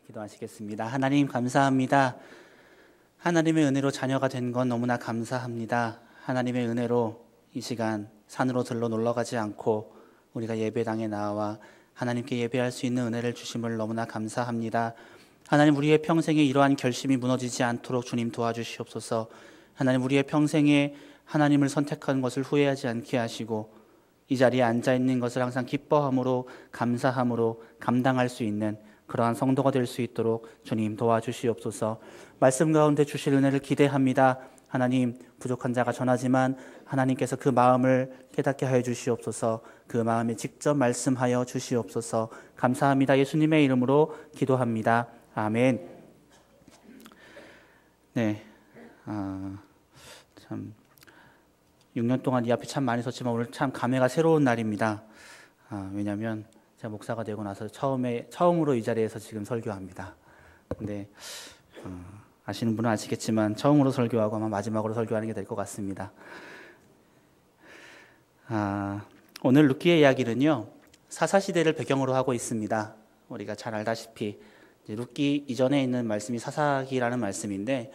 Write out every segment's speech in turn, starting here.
기도하시겠습니다. 하나님 감사합니다. 하나님의 은혜로 자녀가 된 건 너무나 감사합니다. 하나님의 은혜로 이 시간 산으로 들러 놀러 가지 않고 우리가 예배당에 나와 하나님께 예배할 수 있는 은혜를 주심을 너무나 감사합니다. 하나님, 우리의 평생에 이러한 결심이 무너지지 않도록 주님 도와주시옵소서. 하나님, 우리의 평생에 하나님을 선택한 것을 후회하지 않게 하시고 이 자리에 앉아있는 것을 항상 기뻐함으로 감사함으로 감당할 수 있는 그러한 성도가 될 수 있도록 주님 도와주시옵소서. 말씀 가운데 주실 은혜를 기대합니다. 하나님, 부족한 자가 전하지만 하나님께서 그 마음을 깨닫게 하여 주시옵소서. 그 마음에 직접 말씀하여 주시옵소서. 감사합니다. 예수님의 이름으로 기도합니다. 아멘. 네, 참 6년 동안 이 앞에 참 많이 섰지만 오늘 참 감회가 새로운 날입니다. 왜냐하면 제가 목사가 되고 나서 처음으로 이 자리에서 지금 설교합니다. 근데 아시는 분은 아시겠지만 처음으로 설교하고 아마 마지막으로 설교하는 게 될 것 같습니다. 오늘 룻기의 이야기는요, 사사시대를 배경으로 하고 있습니다. 우리가 잘 알다시피 룻기 이전에 있는 말씀이 사사기라는 말씀인데,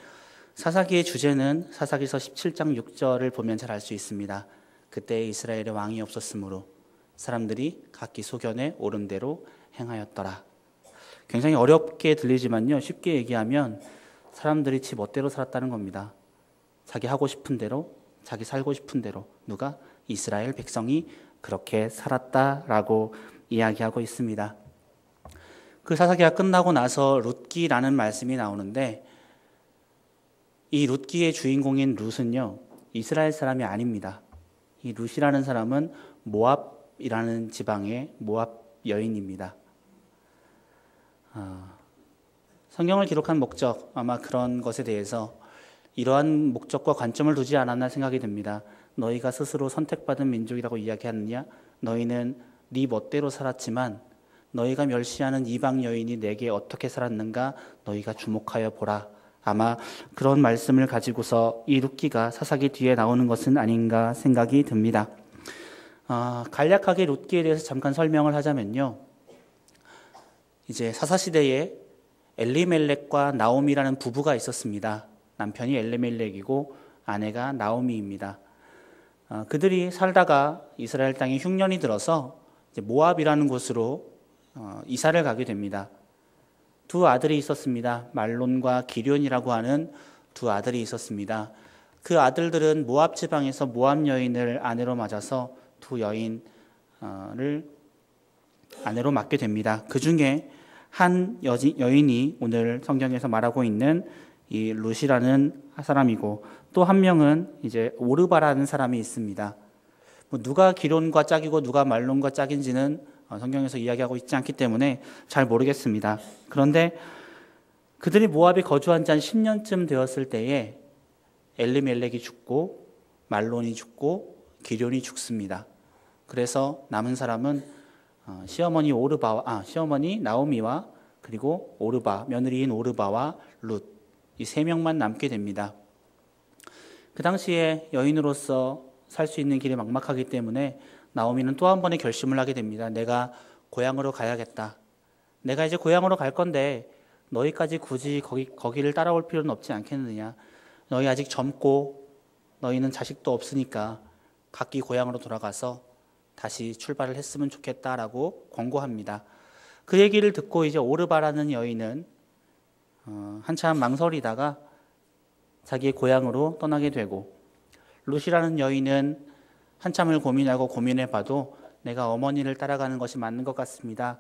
사사기의 주제는 사사기서 17장 6절을 보면 잘 알 수 있습니다. 그때 이스라엘에 왕이 없었으므로 사람들이 각기 소견에 옳은 대로 행하였더라. 굉장히 어렵게 들리지만요, 쉽게 얘기하면 사람들이 지 멋대로 살았다는 겁니다. 자기 하고 싶은 대로, 자기 살고 싶은 대로. 누가? 이스라엘 백성이 그렇게 살았다라고 이야기하고 있습니다. 그 사사기가 끝나고 나서 룻기라는 말씀이 나오는데, 이 룻기의 주인공인 룻은요, 이스라엘 사람이 아닙니다. 이 룻이라는 사람은 모압이라는 지방의 모압 여인입니다. 성경을 기록한 목적, 아마 그런 것에 대해서 이러한 목적과 관점을 두지 않았나 생각이 듭니다. 너희가 스스로 선택받은 민족이라고 이야기하느냐? 너희는 네 멋대로 살았지만 너희가 멸시하는 이방 여인이 내게 어떻게 살았는가? 너희가 주목하여 보라. 아마 그런 말씀을 가지고서 이 룻기가 사사기 뒤에 나오는 것은 아닌가 생각이 듭니다. 간략하게 룻기에 대해서 잠깐 설명을 하자면요, 이제 사사시대에 엘리멜렉과 나오미라는 부부가 있었습니다. 남편이 엘리멜렉이고 아내가 나오미입니다. 그들이 살다가 이스라엘 땅에 흉년이 들어서 이제 모압이라는 곳으로 이사를 가게 됩니다. 두 아들이 있었습니다. 말론과 기럧이라고 하는 두 아들이 있었습니다. 그 아들들은 모압 지방에서 모압 여인을 아내로 맞아서 두 여인을 아내로 맞게 됩니다. 그 중에 한 여인이 오늘 성경에서 말하고 있는 이 룻이라는 사람이고, 또 한 명은 이제 오르바라는 사람이 있습니다. 누가 기럧과 짝이고 누가 말론과 짝인지는 성경에서 이야기하고 있지 않기 때문에 잘 모르겠습니다. 그런데 그들이 모압에 거주한 지 한 10년쯤 되었을 때에 엘리멜렉이 죽고 말론이 죽고 기럧이 죽습니다. 그래서 남은 사람은 시어머니 나오미와 그리고 오르바, 며느리인 오르바와 룻, 이 세 명만 남게 됩니다. 그 당시에 여인으로서 살 수 있는 길이 막막하기 때문에 나오미는 또 한 번의 결심을 하게 됩니다. 내가 고향으로 가야겠다. 내가 이제 고향으로 갈 건데 너희까지 굳이 거기를 따라올 필요는 없지 않겠느냐. 너희 아직 젊고 너희는 자식도 없으니까 각기 고향으로 돌아가서 다시 출발을 했으면 좋겠다라고 권고합니다. 그 얘기를 듣고 이제 오르바라는 여인은 한참 망설이다가 자기의 고향으로 떠나게 되고, 룻이라는 여인은 한참을 고민해봐도 내가 어머니를 따라가는 것이 맞는 것 같습니다.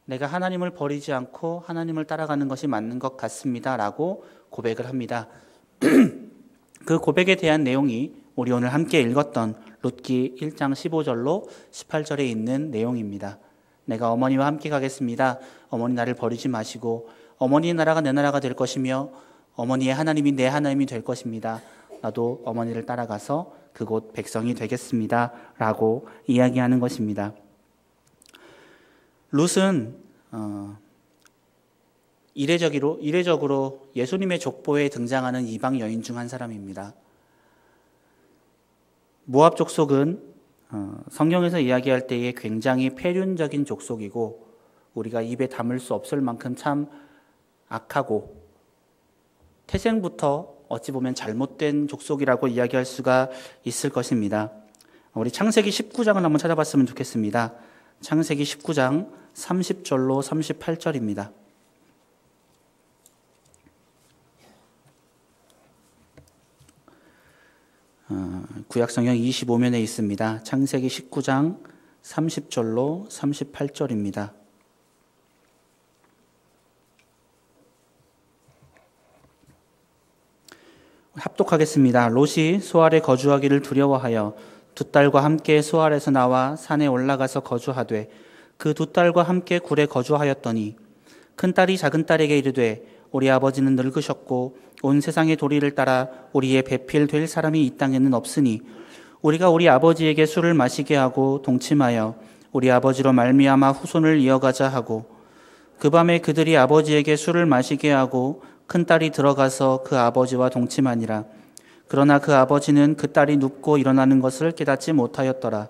내가 하나님을 버리지 않고 하나님을 따라가는 것이 맞는 것 같습니다. 라고 고백을 합니다. 그 고백에 대한 내용이 우리 오늘 함께 읽었던 룻기 1장 15절로 18절에 있는 내용입니다. 내가 어머니와 함께 가겠습니다. 어머니 나를 버리지 마시고 어머니의 나라가 내 나라가 될 것이며 어머니의 하나님이 내 하나님이 될 것입니다. 나도 어머니를 따라가서 그곳 백성이 되겠습니다. 라고 이야기하는 것입니다. 룻은 이례적으로 예수님의 족보에 등장하는 이방 여인 중 한 사람입니다. 모압 족속은 성경에서 이야기할 때에 굉장히 폐륜적인 족속이고 우리가 입에 담을 수 없을 만큼 참 악하고 태생부터 어찌 보면 잘못된 족속이라고 이야기할 수가 있을 것입니다. 우리 창세기 19장을 한번 찾아봤으면 좋겠습니다. 창세기 19장 30절로 38절입니다. 구약성경 25면에 있습니다. 창세기 19장 30절로 38절입니다. 합독하겠습니다. 롯이 소알에 거주하기를 두려워하여 두 딸과 함께 소알에서 나와 산에 올라가서 거주하되 그 두 딸과 함께 굴에 거주하였더니 큰 딸이 작은 딸에게 이르되 우리 아버지는 늙으셨고 온 세상의 도리를 따라 우리의 배필될 사람이 이 땅에는 없으니 우리가 우리 아버지에게 술을 마시게 하고 동침하여 우리 아버지로 말미암아 후손을 이어가자 하고 그 밤에 그들이 아버지에게 술을 마시게 하고 큰 딸이 들어가서 그 아버지와 동침하니라. 그러나 그 아버지는 그 딸이 눕고 일어나는 것을 깨닫지 못하였더라.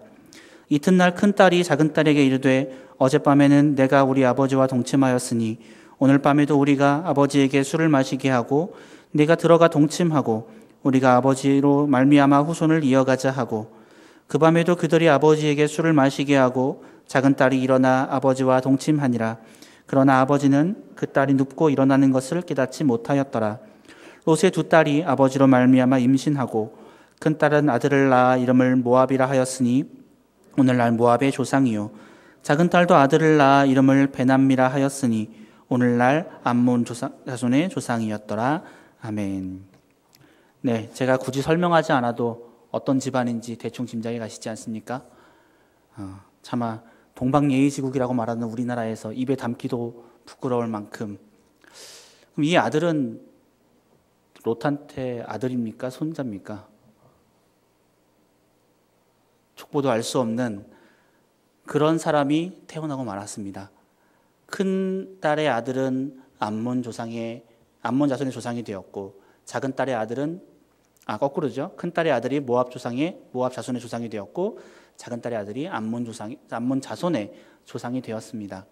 이튿날 큰 딸이 작은 딸에게 이르되 어젯밤에는 내가 우리 아버지와 동침하였으니 오늘 밤에도 우리가 아버지에게 술을 마시게 하고 네가 들어가 동침하고 우리가 아버지로 말미암아 후손을 이어가자 하고 그 밤에도 그들이 아버지에게 술을 마시게 하고 작은 딸이 일어나 아버지와 동침하니라. 그러나 아버지는 그 딸이 눕고 일어나는 것을 깨닫지 못하였더라. 롯의 두 딸이 아버지로 말미암아 임신하고 큰 딸은 아들을 낳아 이름을 모압이라 하였으니 오늘날 모압의 조상이요 작은 딸도 아들을 낳아 이름을 베남미라 하였으니 오늘날 암몬 자손의 조상이었더라. 아멘. 네, 제가 굳이 설명하지 않아도 어떤 집안인지 대충 짐작이 가시지 않습니까? 차마 동방예의지국이라고 말하는 우리나라에서 입에 담기도 부끄러울 만큼. 그럼 이 아들은 롯한테 아들입니까? 손자입니까? 족보도 알 수 없는 그런 사람이 태어나고 말았습니다. 큰 딸의 아들은 암몬 자손의 조상이 되었고 작은 딸의 아들은 거꾸로죠. 큰 딸의 아들이 모압 자손의 조상이 되었고 작은 딸의 아들이 암몬 자손의 조상이 되었습니다.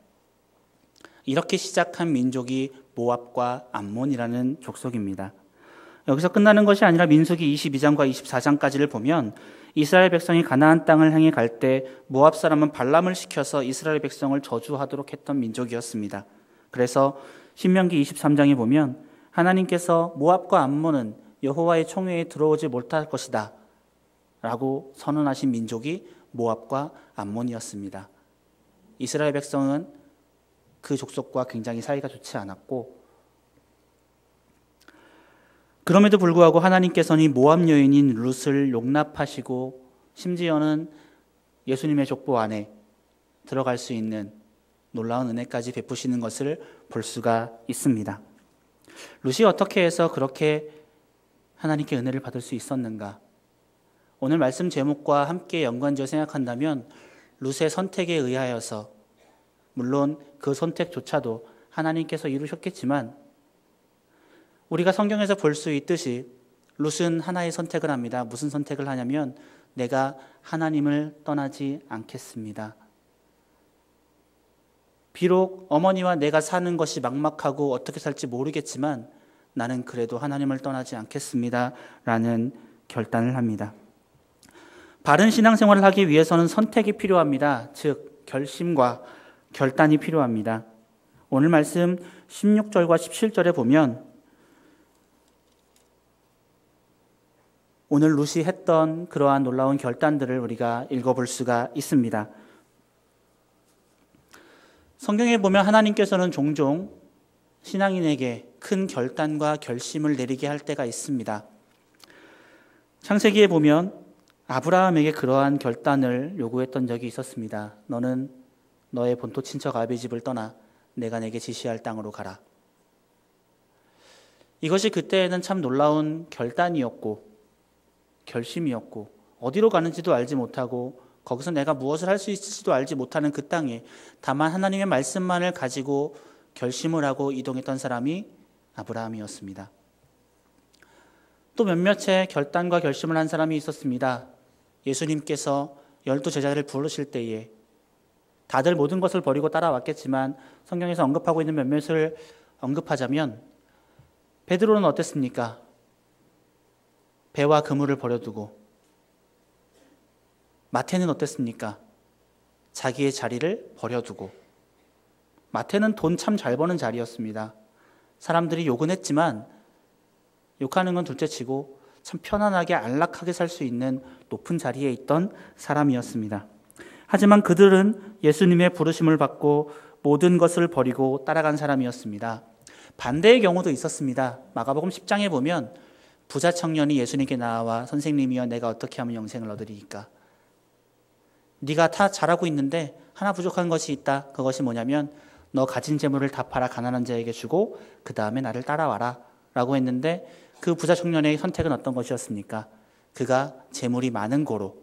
이렇게 시작한 민족이 모압과 암몬이라는 족속입니다. 여기서 끝나는 것이 아니라 민수기 22장과 24장까지를 보면 이스라엘 백성이 가나안 땅을 향해 갈 때 모압 사람은 발람을 시켜서 이스라엘 백성을 저주하도록 했던 민족이었습니다. 그래서 신명기 23장에 보면 하나님께서 모압과 암몬은 여호와의 총회에 들어오지 못할 것이다 라고 선언하신 민족이 모압과 암몬이었습니다. 이스라엘 백성은 그 족속과 굉장히 사이가 좋지 않았고 그럼에도 불구하고 하나님께서는 모압 여인인 룻을 용납하시고 심지어는 예수님의 족보 안에 들어갈 수 있는 놀라운 은혜까지 베푸시는 것을 볼 수가 있습니다. 룻이 어떻게 해서 그렇게 하나님께 은혜를 받을 수 있었는가? 오늘 말씀 제목과 함께 연관지어 생각한다면 룻의 선택에 의하여서 물론 그 선택조차도 하나님께서 이루셨겠지만 우리가 성경에서 볼 수 있듯이 룻은 하나의 선택을 합니다. 무슨 선택을 하냐면 내가 하나님을 떠나지 않겠습니다. 비록 어머니와 내가 사는 것이 막막하고 어떻게 살지 모르겠지만 나는 그래도 하나님을 떠나지 않겠습니다. 라는 결단을 합니다. 바른 신앙생활을 하기 위해서는 선택이 필요합니다. 즉 결심과 결단이 필요합니다. 오늘 말씀 16절과 17절에 보면 오늘 룻이 했던 그러한 놀라운 결단들을 우리가 읽어볼 수가 있습니다. 성경에 보면 하나님께서는 종종 신앙인에게 큰 결단과 결심을 내리게 할 때가 있습니다. 창세기에 보면 아브라함에게 그러한 결단을 요구했던 적이 있었습니다. 너는 너의 본토 친척 아비 집을 떠나 내가 내게 지시할 땅으로 가라. 이것이 그때에는 참 놀라운 결단이었고 결심이었고 어디로 가는지도 알지 못하고 거기서 내가 무엇을 할 수 있을지도 알지 못하는 그 땅에 다만 하나님의 말씀만을 가지고 결심을 하고 이동했던 사람이 아브라함이었습니다. 또 몇몇의 결단과 결심을 한 사람이 있었습니다. 예수님께서 12 제자를 부르실 때에 다들 모든 것을 버리고 따라왔겠지만 성경에서 언급하고 있는 몇몇을 언급하자면 베드로는 어땠습니까? 배와 그물을 버려두고. 마태는 어땠습니까? 자기의 자리를 버려두고. 마태는 돈 참 잘 버는 자리였습니다. 사람들이 욕은 했지만 욕하는 건 둘째치고 참 편안하게 안락하게 살 수 있는 높은 자리에 있던 사람이었습니다. 하지만 그들은 예수님의 부르심을 받고 모든 것을 버리고 따라간 사람이었습니다. 반대의 경우도 있었습니다. 마가복음 10장에 보면 부자 청년이 예수님께 나와 선생님이여 내가 어떻게 하면 영생을 얻으리이까? 네가 다 잘하고 있는데 하나 부족한 것이 있다. 그것이 뭐냐면 너 가진 재물을 다 팔아 가난한 자에게 주고 그 다음에 나를 따라와라 라고 했는데 그 부자 청년의 선택은 어떤 것이었습니까? 그가 재물이 많은 고로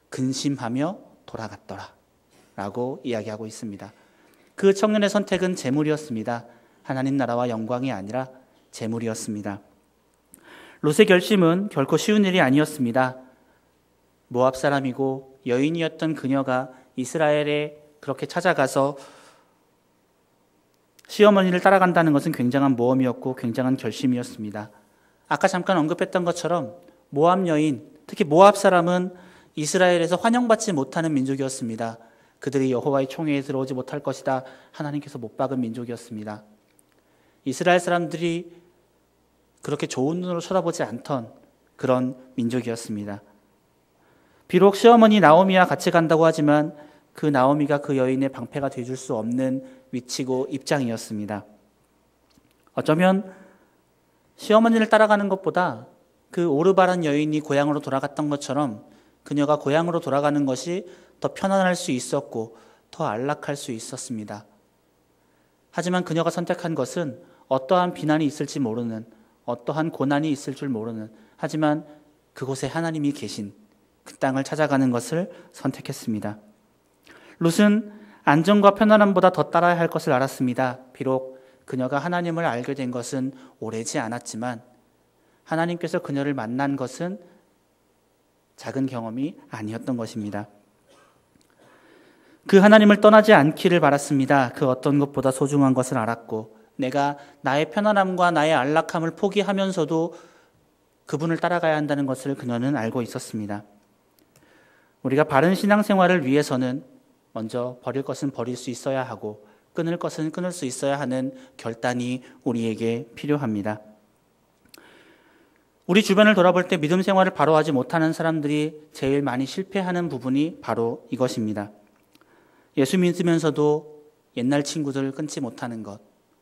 근심하며 돌아갔더라 라고 이야기하고 있습니다. 그 청년의 선택은 재물이었습니다. 하나님 나라와 영광이 아니라 재물이었습니다. 롯의 결심은 결코 쉬운 일이 아니었습니다. 모압 사람이고 여인이었던 그녀가 이스라엘에 그렇게 찾아가서 시어머니를 따라간다는 것은 굉장한 모험이었고 굉장한 결심이었습니다. 아까 잠깐 언급했던 것처럼 모압 여인, 특히 모압 사람은 이스라엘에서 환영받지 못하는 민족이었습니다. 그들이 여호와의 총회에 들어오지 못할 것이다. 하나님께서 못 박은 민족이었습니다. 이스라엘 사람들이 그렇게 좋은 눈으로 쳐다보지 않던 그런 민족이었습니다. 비록 시어머니 나오미와 같이 간다고 하지만 그 나오미가 그 여인의 방패가 되어줄 수 없는 위치고 입장이었습니다. 어쩌면 시어머니를 따라가는 것보다 그 오르바란 여인이 고향으로 돌아갔던 것처럼 그녀가 고향으로 돌아가는 것이 더 편안할 수 있었고 더 안락할 수 있었습니다. 하지만 그녀가 선택한 것은 어떠한 비난이 있을지 모르는, 어떠한 고난이 있을 줄 모르는, 하지만 그곳에 하나님이 계신 그 땅을 찾아가는 것을 선택했습니다. 롯은 안정과 편안함보다 더 따라야 할 것을 알았습니다. 비록 그녀가 하나님을 알게 된 것은 오래지 않았지만 하나님께서 그녀를 만난 것은 작은 경험이 아니었던 것입니다. 그 하나님을 떠나지 않기를 바랐습니다. 그 어떤 것보다 소중한 것을 알았고 내가 나의 편안함과 나의 안락함을 포기하면서도 그분을 따라가야 한다는 것을 그녀는 알고 있었습니다. 우리가 바른 신앙생활을 위해서는 먼저 버릴 것은 버릴 수 있어야 하고 끊을 것은 끊을 수 있어야 하는 결단이 우리에게 필요합니다. 우리 주변을 돌아볼 때 믿음 생활을 바로 하지 못하는 사람들이 제일 많이 실패하는 부분이 바로 이것입니다. 예수 믿으면서도 옛날 친구들을 끊지 못하는 것,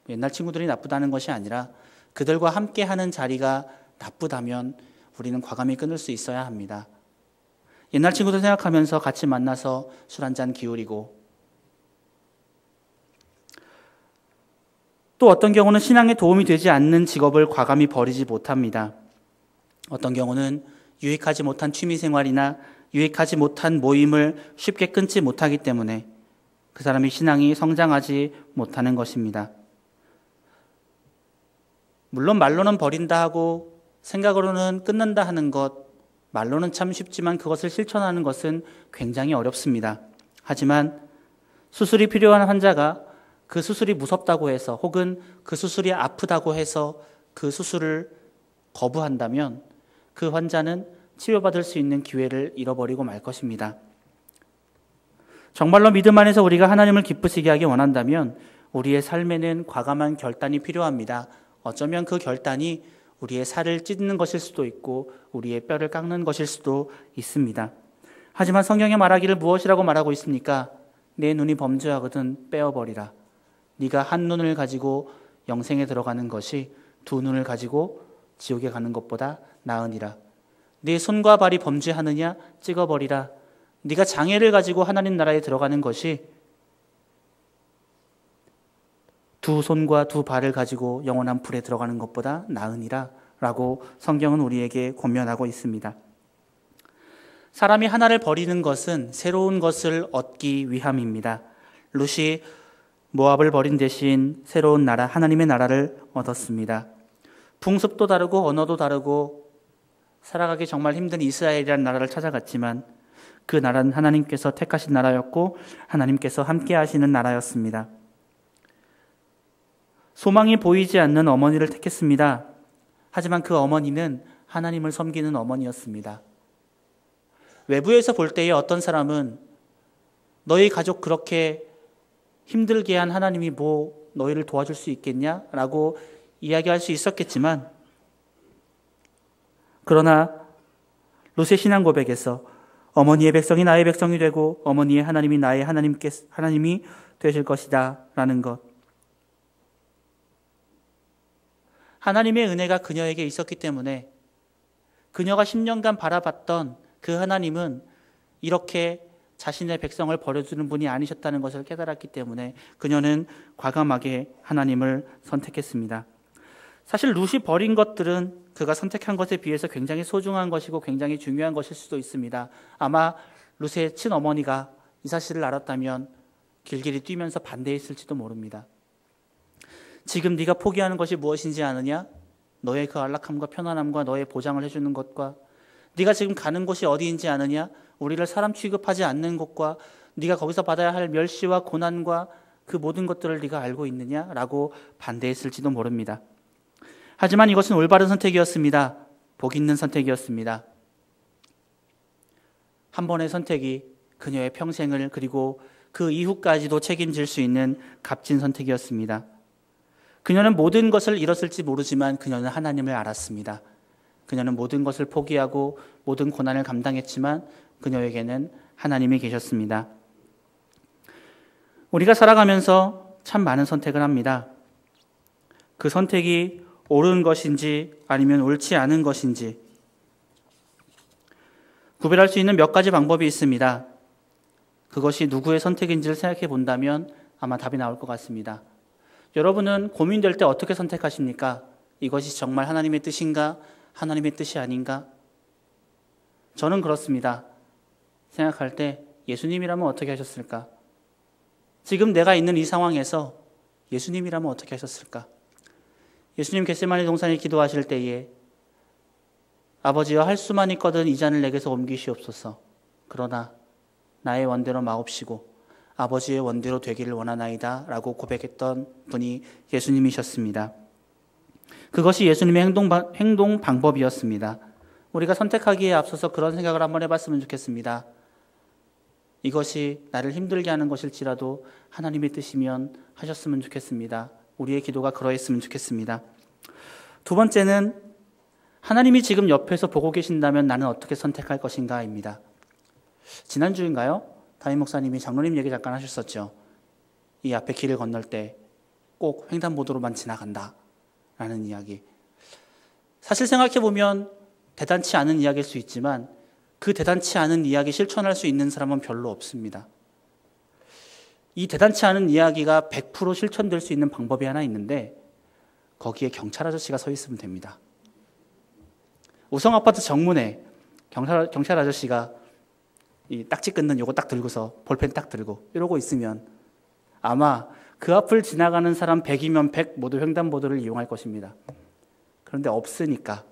옛날 친구들이 나쁘다는 것이 아니라 그들과 함께하는 자리가 나쁘다면 우리는 과감히 끊을 수 있어야 합니다. 옛날 친구들 생각하면서 같이 만나서 술 한잔 기울이고 또 어떤 경우는 신앙에 도움이 되지 않는 직업을 과감히 버리지 못합니다. 어떤 경우는 유익하지 못한 취미생활이나 유익하지 못한 모임을 쉽게 끊지 못하기 때문에 그 사람의 신앙이 성장하지 못하는 것입니다. 물론 말로는 버린다 하고 생각으로는 끊는다 하는 것, 말로는 참 쉽지만 그것을 실천하는 것은 굉장히 어렵습니다. 하지만 수술이 필요한 환자가 그 수술이 무섭다고 해서 혹은 그 수술이 아프다고 해서 그 수술을 거부한다면 그 환자는 치료받을 수 있는 기회를 잃어버리고 말 것입니다. 정말로 믿음 안에서 우리가 하나님을 기쁘시게 하기 원한다면 우리의 삶에는 과감한 결단이 필요합니다. 어쩌면 그 결단이 우리의 살을 찢는 것일 수도 있고 우리의 뼈를 깎는 것일 수도 있습니다. 하지만 성경의 말하기를 무엇이라고 말하고 있습니까? 내 눈이 범죄하거든 빼어버리라. 네가 한 눈을 가지고 영생에 들어가는 것이 두 눈을 가지고 지옥에 가는 것보다 나으니라. 네 손과 발이 범죄하느냐 찍어버리라. 네가 장애를 가지고 하나님 나라에 들어가는 것이 두 손과 두 발을 가지고 영원한 불에 들어가는 것보다 나으니라 라고 성경은 우리에게 권면하고 있습니다. 사람이 하나를 버리는 것은 새로운 것을 얻기 위함입니다. 롯이 모압을 버린 대신 새로운 나라, 하나님의 나라를 얻었습니다. 풍습도 다르고 언어도 다르고 살아가기 정말 힘든 이스라엘이라는 나라를 찾아갔지만 그 나라는 하나님께서 택하신 나라였고 하나님께서 함께 하시는 나라였습니다. 소망이 보이지 않는 어머니를 택했습니다. 하지만 그 어머니는 하나님을 섬기는 어머니였습니다. 외부에서 볼 때에 어떤 사람은 너희 가족 그렇게 힘들게 한 하나님이 뭐 너희를 도와줄 수 있겠냐? 라고 이야기할 수 있었겠지만, 그러나 룻의 신앙 고백에서 어머니의 백성이 나의 백성이 되고 어머니의 하나님이 나의 하나님이 되실 것이다 라는 것, 하나님의 은혜가 그녀에게 있었기 때문에 그녀가 10년간 바라봤던 그 하나님은 이렇게 자신의 백성을 버려두는 분이 아니셨다는 것을 깨달았기 때문에 그녀는 과감하게 하나님을 선택했습니다. 사실 룻이 버린 것들은 그가 선택한 것에 비해서 굉장히 소중한 것이고 굉장히 중요한 것일 수도 있습니다. 아마 룻의 친어머니가 이 사실을 알았다면 길길이 뛰면서 반대했을지도 모릅니다. 지금 네가 포기하는 것이 무엇인지 아느냐? 너의 그 안락함과 편안함과 너의 보장을 해주는 것과 네가 지금 가는 곳이 어디인지 아느냐? 우리를 사람 취급하지 않는 곳과 네가 거기서 받아야 할 멸시와 고난과 그 모든 것들을 네가 알고 있느냐? 라고 반대했을지도 모릅니다. 하지만 이것은 올바른 선택이었습니다. 복 있는 선택이었습니다. 한 번의 선택이 그녀의 평생을 그리고 그 이후까지도 책임질 수 있는 값진 선택이었습니다. 그녀는 모든 것을 잃었을지 모르지만 그녀는 하나님을 알았습니다. 그녀는 모든 것을 포기하고 모든 고난을 감당했지만 그녀에게는 하나님이 계셨습니다. 우리가 살아가면서 참 많은 선택을 합니다. 그 선택이 옳은 것인지 아니면 옳지 않은 것인지 구별할 수 있는 몇 가지 방법이 있습니다. 그것이 누구의 선택인지를 생각해 본다면 아마 답이 나올 것 같습니다. 여러분은 고민될 때 어떻게 선택하십니까? 이것이 정말 하나님의 뜻인가? 하나님의 뜻이 아닌가? 저는 그렇습니다. 생각할 때 예수님이라면 어떻게 하셨을까? 지금 내가 있는 이 상황에서 예수님이라면 어떻게 하셨을까? 예수님 겟세마네 동산에 기도하실 때에 아버지여 할 수만 있거든 이 잔을 내게서 옮기시옵소서. 그러나 나의 원대로 마옵시고 아버지의 원대로 되기를 원하나이다 라고 고백했던 분이 예수님이셨습니다. 그것이 예수님의 행동 방법이었습니다. 우리가 선택하기에 앞서서 그런 생각을 한번 해봤으면 좋겠습니다. 이것이 나를 힘들게 하는 것일지라도 하나님의 뜻이면 하셨으면 좋겠습니다. 우리의 기도가 그러했으면 좋겠습니다. 두 번째는 하나님이 지금 옆에서 보고 계신다면 나는 어떻게 선택할 것인가입니다. 지난주인가요? 담임 목사님이 장로님 얘기 잠깐 하셨었죠. 이 앞에 길을 건널 때 꼭 횡단보도로만 지나간다 라는 이야기. 사실 생각해보면 대단치 않은 이야기일 수 있지만 그 대단치 않은 이야기 실천할 수 있는 사람은 별로 없습니다. 이 대단치 않은 이야기가 100% 실천될 수 있는 방법이 하나 있는데 거기에 경찰 아저씨가 서 있으면 됩니다. 우성아파트 정문에 경찰 아저씨가 이 딱지 끊는 요거 딱 들고서 볼펜 딱 들고 이러고 있으면 아마 그 앞을 지나가는 사람 100이면 100 모두 횡단보도를 이용할 것입니다. 그런데 없으니까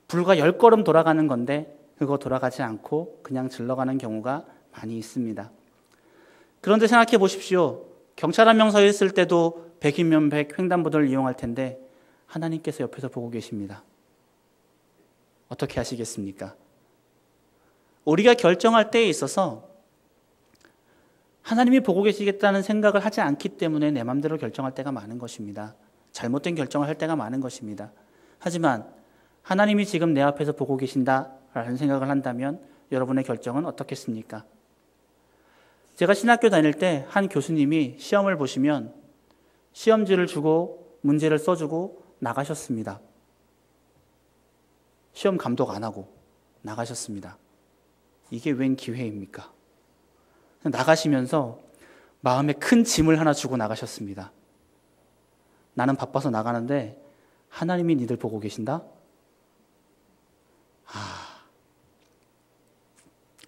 불과 10걸음 돌아가는 건데 그거 돌아가지 않고 그냥 질러가는 경우가 많이 있습니다. 그런데 생각해 보십시오. 경찰 한 명 서 있을 때도 100이면 100 횡단보도를 이용할 텐데 하나님께서 옆에서 보고 계십니다. 어떻게 하시겠습니까? 우리가 결정할 때에 있어서 하나님이 보고 계시겠다는 생각을 하지 않기 때문에 내 마음대로 결정할 때가 많은 것입니다. 잘못된 결정을 할 때가 많은 것입니다. 하지만 하나님이 지금 내 앞에서 보고 계신다라는 생각을 한다면 여러분의 결정은 어떻겠습니까? 제가 신학교 다닐 때 한 교수님이 시험을 보시면 시험지를 주고 문제를 써주고 나가셨습니다. 시험 감독 안 하고 나가셨습니다. 이게 웬 기회입니까? 나가시면서 마음에 큰 짐을 하나 주고 나가셨습니다. 나는 바빠서 나가는데 하나님이 니들 보고 계신다?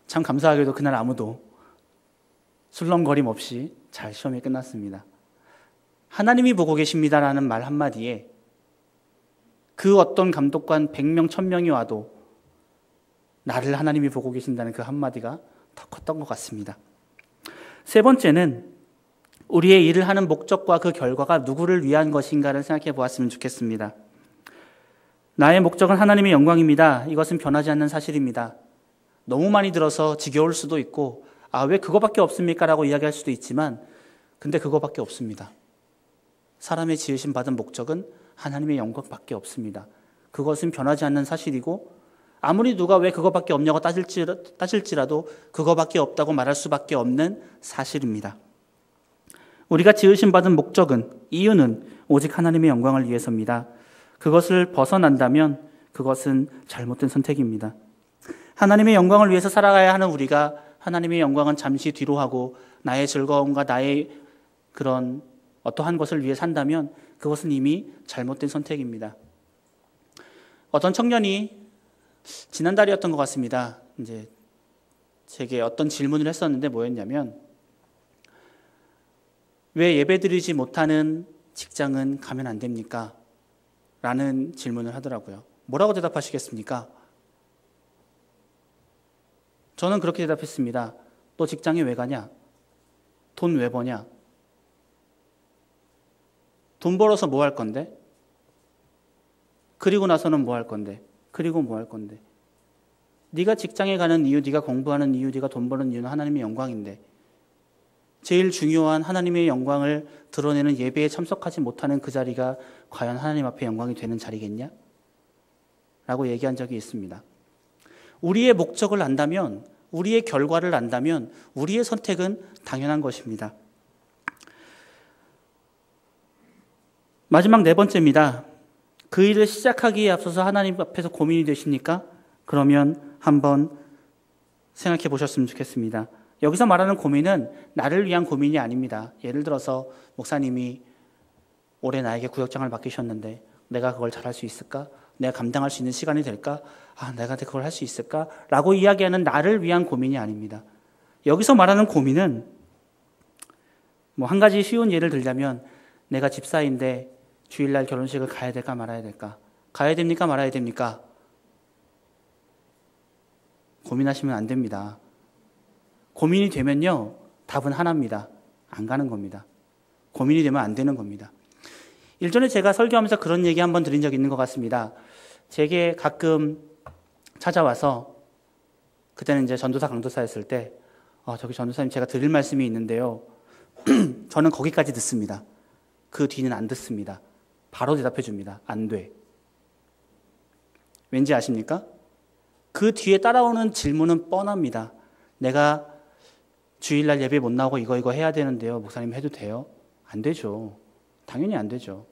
참 감사하게도 그날 아무도 술렁거림 없이 잘 시험이 끝났습니다. 하나님이 보고 계십니다라는 말 한마디에 그 어떤 감독관 100명, 1000명이 와도 나를 하나님이 보고 계신다는 그 한마디가 더 컸던 것 같습니다. 세 번째는 우리의 일을 하는 목적과 그 결과가 누구를 위한 것인가를 생각해 보았으면 좋겠습니다. 나의 목적은 하나님의 영광입니다. 이것은 변하지 않는 사실입니다. 너무 많이 들어서 지겨울 수도 있고 왜 그거밖에 없습니까? 라고 이야기할 수도 있지만 근데 그거밖에 없습니다. 사람의 지으심 받은 목적은 하나님의 영광밖에 없습니다. 그것은 변하지 않는 사실이고 아무리 누가 왜 그거밖에 없냐고 따질지라도 그거밖에 없다고 말할 수밖에 없는 사실입니다. 우리가 지으심 받은 목적은, 이유는 오직 하나님의 영광을 위해서입니다. 그것을 벗어난다면 그것은 잘못된 선택입니다. 하나님의 영광을 위해서 살아가야 하는 우리가 하나님의 영광은 잠시 뒤로 하고 나의 즐거움과 나의 그런 어떠한 것을 위해 산다면 그것은 이미 잘못된 선택입니다. 어떤 청년이 지난달이었던 것 같습니다. 이제 제게 어떤 질문을 했었는데 뭐였냐면 왜 예배드리지 못하는 직장은 가면 안 됩니까? 라는 질문을 하더라고요. 뭐라고 대답하시겠습니까? 저는 그렇게 대답했습니다. 너 직장에 왜 가냐? 돈 왜 버냐? 돈 벌어서 뭐 할 건데? 그리고 나서는 뭐 할 건데? 그리고 뭐 할 건데? 네가 직장에 가는 이유, 네가 공부하는 이유, 네가 돈 버는 이유는 하나님의 영광인데 제일 중요한 하나님의 영광을 드러내는 예배에 참석하지 못하는 그 자리가 과연 하나님 앞에 영광이 되는 자리겠냐? 라고 얘기한 적이 있습니다. 우리의 목적을 안다면, 우리의 결과를 안다면 우리의 선택은 당연한 것입니다. 마지막 네 번째입니다. 그 일을 시작하기에 앞서서 하나님 앞에서 고민이 되십니까? 그러면 한번 생각해 보셨으면 좋겠습니다. 여기서 말하는 고민은 나를 위한 고민이 아닙니다. 예를 들어서 목사님이 올해 나에게 구역장을 맡기셨는데 내가 그걸 잘할 수 있을까? 내가 감당할 수 있는 시간이 될까? 내가 그걸 할 수 있을까? 라고 이야기하는 나를 위한 고민이 아닙니다. 여기서 말하는 고민은 한 가지 쉬운 예를 들자면 내가 집사인데 주일날 결혼식을 가야 될까 말아야 될까? 가야 됩니까 말아야 됩니까? 고민하시면 안 됩니다. 고민이 되면요 답은 하나입니다. 안 가는 겁니다. 고민이 되면 안 되는 겁니다. 일전에 제가 설교하면서 그런 얘기 한번 드린 적이 있는 것 같습니다. 제게 가끔 찾아와서 그때는 이제 전도사 강도사였을 때 저기 전도사님 제가 드릴 말씀이 있는데요. 저는 거기까지 듣습니다. 그 뒤는 안 듣습니다. 바로 대답해 줍니다. 안 돼. 왠지 아십니까? 그 뒤에 따라오는 질문은 뻔합니다. 내가 주일날 예배 못 나오고 이거 해야 되는데요. 목사님 해도 돼요? 안 되죠. 당연히 안 되죠.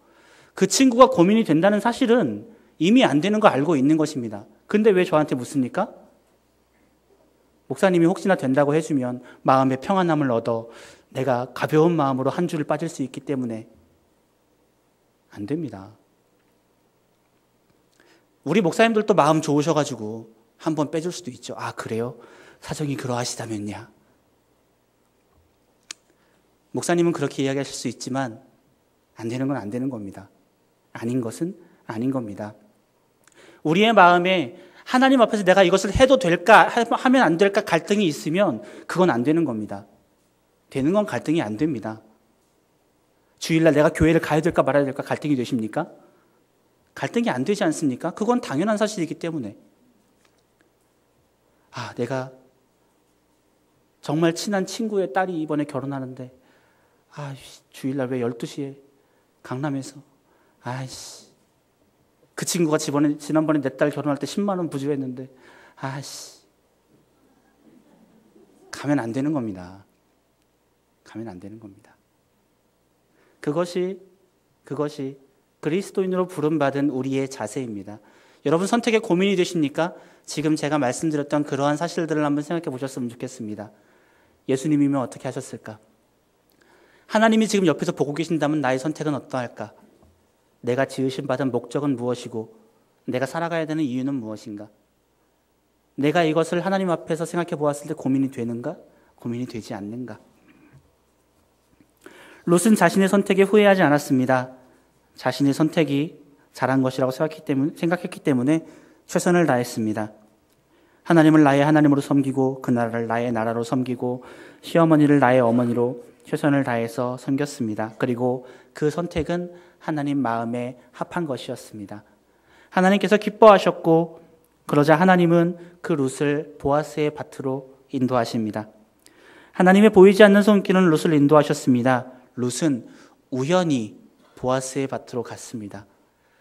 그 친구가 고민이 된다는 사실은 이미 안 되는 거 알고 있는 것입니다. 근데 왜 저한테 묻습니까? 목사님이 혹시나 된다고 해주면 마음의 평안함을 얻어 내가 가벼운 마음으로 한 줄을 빠질 수 있기 때문에 안 됩니다. 우리 목사님들도 마음 좋으셔가지고 한번 빼줄 수도 있죠. 그래요? 사정이 그러하시다면야. 목사님은 그렇게 이야기하실 수 있지만 안 되는 건 안 되는 겁니다. 아닌 것은 아닌 겁니다. 우리의 마음에 하나님 앞에서 내가 이것을 해도 될까 하면 안 될까 갈등이 있으면 그건 안 되는 겁니다. 되는 건 갈등이 안 됩니다. 주일날 내가 교회를 가야 될까 말아야 될까 갈등이 되십니까? 갈등이 안 되지 않습니까? 그건 당연한 사실이기 때문에 내가 정말 친한 친구의 딸이 이번에 결혼하는데 주일날 왜 12시에 강남에서 그 친구가 지난번에 내 딸 결혼할 때 10만 원 부주했는데 가면 안 되는 겁니다. 가면 안 되는 겁니다. 그것이 그리스도인으로 부름받은 우리의 자세입니다. 여러분 선택에 고민이 되십니까? 지금 제가 말씀드렸던 그러한 사실들을 한번 생각해 보셨으면 좋겠습니다. 예수님이면 어떻게 하셨을까? 하나님이 지금 옆에서 보고 계신다면 나의 선택은 어떠할까? 내가 지으심 받은 목적은 무엇이고 내가 살아가야 되는 이유는 무엇인가? 내가 이것을 하나님 앞에서 생각해 보았을 때 고민이 되는가? 고민이 되지 않는가? 롯은 자신의 선택에 후회하지 않았습니다. 자신의 선택이 잘한 것이라고 생각했기 때문에 최선을 다했습니다. 하나님을 나의 하나님으로 섬기고 그 나라를 나의 나라로 섬기고 시어머니를 나의 어머니로 최선을 다해서 섬겼습니다. 그리고 그 선택은 하나님 마음에 합한 것이었습니다. 하나님께서 기뻐하셨고 그러자 하나님은 그 룻을 보아스의 밭으로 인도하십니다. 하나님의 보이지 않는 손길은 룻을 인도하셨습니다. 룻은 우연히 보아스의 밭으로 갔습니다.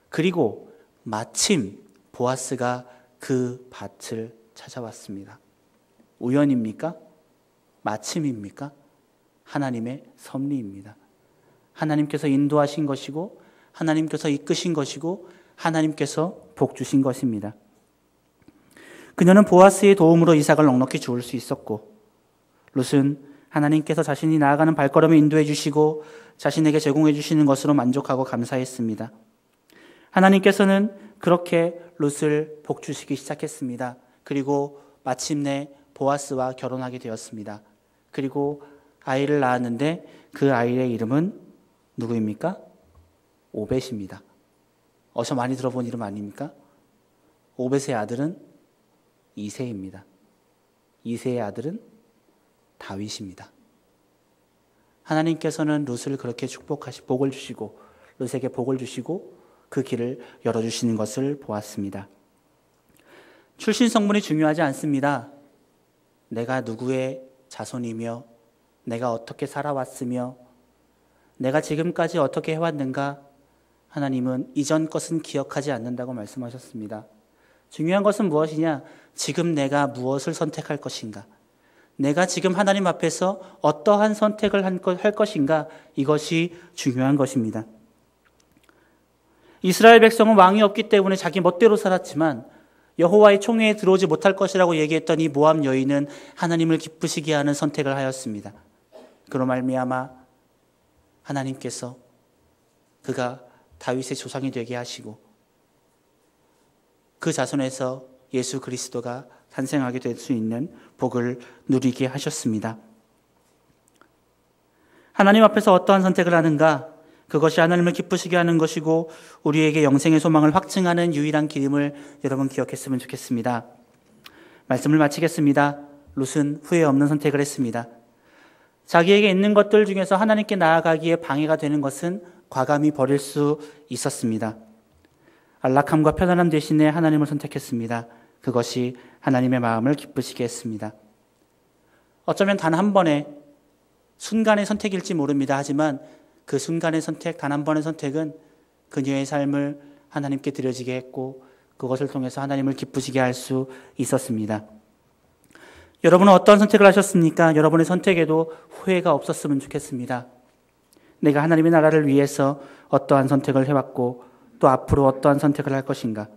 그리고 마침 보아스가 그 밭을 찾아왔습니다. 우연입니까? 마침입니까? 하나님의 섭리입니다. 하나님께서 인도하신 것이고 하나님께서 이끄신 것이고 하나님께서 복 주신 것입니다. 그녀는 보아스의 도움으로 이삭을 넉넉히 주울 수 있었고 룻은 하나님께서 자신이 나아가는 발걸음을 인도해 주시고 자신에게 제공해 주시는 것으로 만족하고 감사했습니다. 하나님께서는 그렇게 룻을 복 주시기 시작했습니다. 그리고 마침내 보아스와 결혼하게 되었습니다. 그리고 아이를 낳았는데 그 아이의 이름은 누구입니까? 오벳입니다. 어서 많이 들어본 이름 아닙니까? 오벳의 아들은 이새입니다. 이새의 아들은 다윗입니다. 하나님께서는 룻을 그렇게 복을 주시고 룻에게 복을 주시고 그 길을 열어주시는 것을 보았습니다. 출신 성분이 중요하지 않습니다. 내가 누구의 자손이며 내가 어떻게 살아왔으며 내가 지금까지 어떻게 해왔는가 하나님은 이전 것은 기억하지 않는다고 말씀하셨습니다. 중요한 것은 무엇이냐? 지금 내가 무엇을 선택할 것인가? 내가 지금 하나님 앞에서 어떠한 선택을 할 것인가? 이것이 중요한 것입니다. 이스라엘 백성은 왕이 없기 때문에 자기 멋대로 살았지만 여호와의 총회에 들어오지 못할 것이라고 얘기했던 이 모압 여인은 하나님을 기쁘시게 하는 선택을 하였습니다. 그로 말미암아 하나님께서 그가 다윗의 조상이 되게 하시고 그 자손에서 예수 그리스도가 탄생하게 될 수 있는 복을 누리게 하셨습니다. 하나님 앞에서 어떠한 선택을 하는가? 그것이 하나님을 기쁘시게 하는 것이고 우리에게 영생의 소망을 확증하는 유일한 길임을 여러분 기억했으면 좋겠습니다. 말씀을 마치겠습니다. 룻은 후회 없는 선택을 했습니다. 자기에게 있는 것들 중에서 하나님께 나아가기에 방해가 되는 것은 과감히 버릴 수 있었습니다. 안락함과 편안함 대신에 하나님을 선택했습니다. 그것이 하나님의 마음을 기쁘시게 했습니다. 어쩌면 단 한 번의 순간의 선택일지 모릅니다. 하지만 그 순간의 선택, 단 한 번의 선택은 그녀의 삶을 하나님께 드려지게 했고 그것을 통해서 하나님을 기쁘시게 할 수 있었습니다. 여러분은 어떤 선택을 하셨습니까? 여러분의 선택에도 후회가 없었으면 좋겠습니다. 내가 하나님의 나라를 위해서 어떠한 선택을 해왔고 또 앞으로 어떠한 선택을 할 것인가?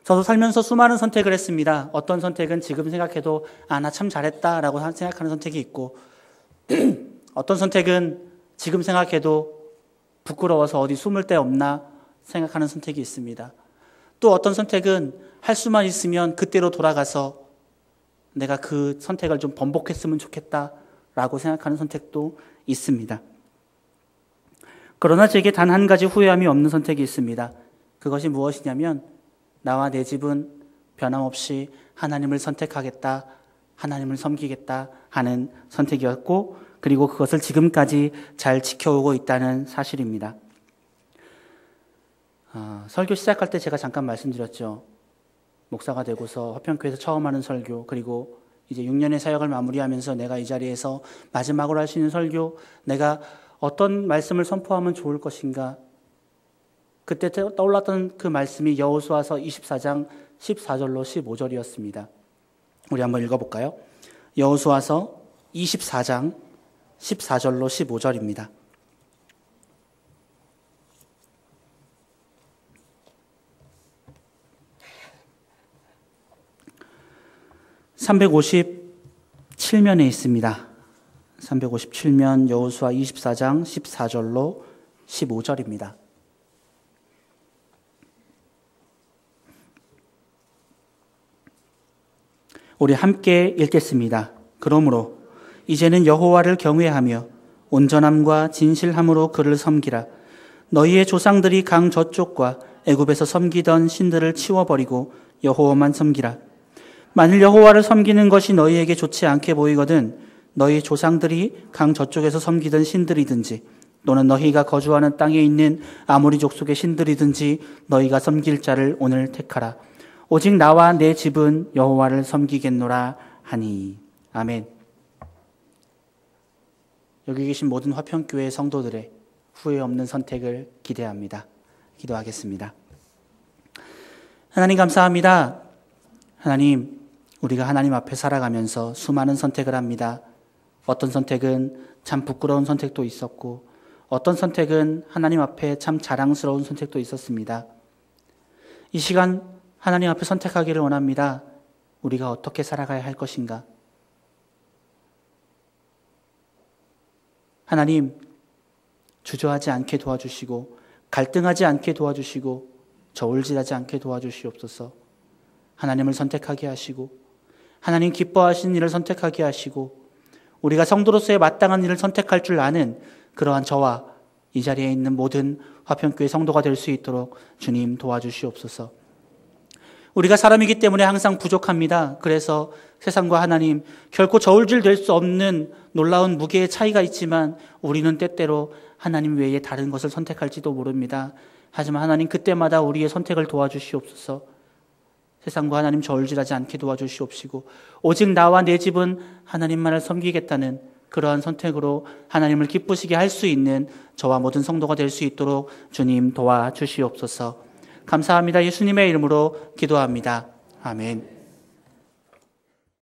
저도 살면서 수많은 선택을 했습니다. 어떤 선택은 지금 생각해도 나 참 잘했다라고 생각하는 선택이 있고 어떤 선택은 지금 생각해도 부끄러워서 어디 숨을 데 없나 생각하는 선택이 있습니다. 또 어떤 선택은 할 수만 있으면 그때로 돌아가서 내가 그 선택을 좀 번복했으면 좋겠다라고 생각하는 선택도 있습니다. 그러나 제게 단 한 가지 후회함이 없는 선택이 있습니다. 그것이 무엇이냐면 나와 내 집은 변함없이 하나님을 선택하겠다, 하나님을 섬기겠다 하는 선택이었고 그리고 그것을 지금까지 잘 지켜오고 있다는 사실입니다. 설교 시작할 때 제가 잠깐 말씀드렸죠. 목사가 되고서 화평교회에서 처음 하는 설교, 그리고 이제 6년의 사역을 마무리하면서 내가 이 자리에서 마지막으로 할 수 있는 설교, 내가 어떤 말씀을 선포하면 좋을 것인가. 그때 떠올랐던 그 말씀이 여호수아서 24장 14절로 15절이었습니다. 우리 한번 읽어볼까요? 여호수아서 24장 14절로 15절입니다. (357면에) 있습니다. 357면 여호수아 24장 14절로 15절입니다. 우리 함께 읽겠습니다. 그러므로 이제는 여호와를 경외하며 온전함과 진실함으로 그를 섬기라. 너희의 조상들이 강 저쪽과 애굽에서 섬기던 신들을 치워버리고 여호와만 섬기라. 만일 여호와를 섬기는 것이 너희에게 좋지 않게 보이거든 너희 조상들이 강 저쪽에서 섬기던 신들이든지 또는 너희가 거주하는 땅에 있는 아모리 족속의 신들이든지 너희가 섬길 자를 오늘 택하라. 오직 나와 내 집은 여호와를 섬기겠노라 하니. 아멘. 여기 계신 모든 화평교회 성도들의 후회 없는 선택을 기대합니다. 기도하겠습니다. 하나님 감사합니다. 하나님, 우리가 하나님 앞에 살아가면서 수많은 선택을 합니다. 어떤 선택은 참 부끄러운 선택도 있었고 어떤 선택은 하나님 앞에 참 자랑스러운 선택도 있었습니다. 이 시간 하나님 앞에 선택하기를 원합니다. 우리가 어떻게 살아가야 할 것인가? 하나님, 주저하지 않게 도와주시고 갈등하지 않게 도와주시고 저울질하지 않게 도와주시옵소서. 하나님을 선택하게 하시고 하나님 기뻐하시는 일을 선택하게 하시고 우리가 성도로서의 마땅한 일을 선택할 줄 아는 그러한 저와 이 자리에 있는 모든 화평교회 성도가 될 수 있도록 주님 도와주시옵소서. 우리가 사람이기 때문에 항상 부족합니다. 그래서 세상과 하나님 결코 저울질 될 수 없는 놀라운 무게의 차이가 있지만 우리는 때때로 하나님 외에 다른 것을 선택할지도 모릅니다. 하지만 하나님 그때마다 우리의 선택을 도와주시옵소서. 세상과 하나님 저울질하지 않게 도와주시옵시고 오직 나와 내 집은 하나님만을 섬기겠다는 그러한 선택으로 하나님을 기쁘시게 할 수 있는 저와 모든 성도가 될 수 있도록 주님 도와주시옵소서. 감사합니다. 예수님의 이름으로 기도합니다. 아멘.